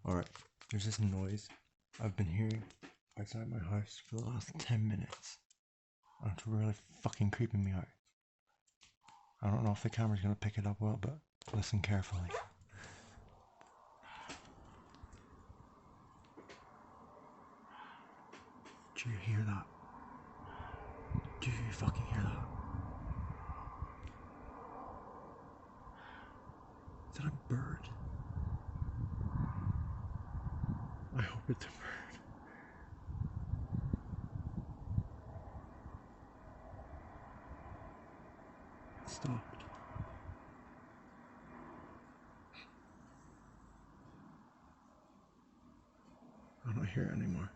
Alright, there's this noise I've been hearing outside my house for the last 10 minutes. And it's really fucking creeping me out. I don't know if the camera's gonna pick it up well, but listen carefully. Do you hear that? Do you fucking hear that? Is that a bird? I hope it's a bird. It stopped. I don't hear it anymore.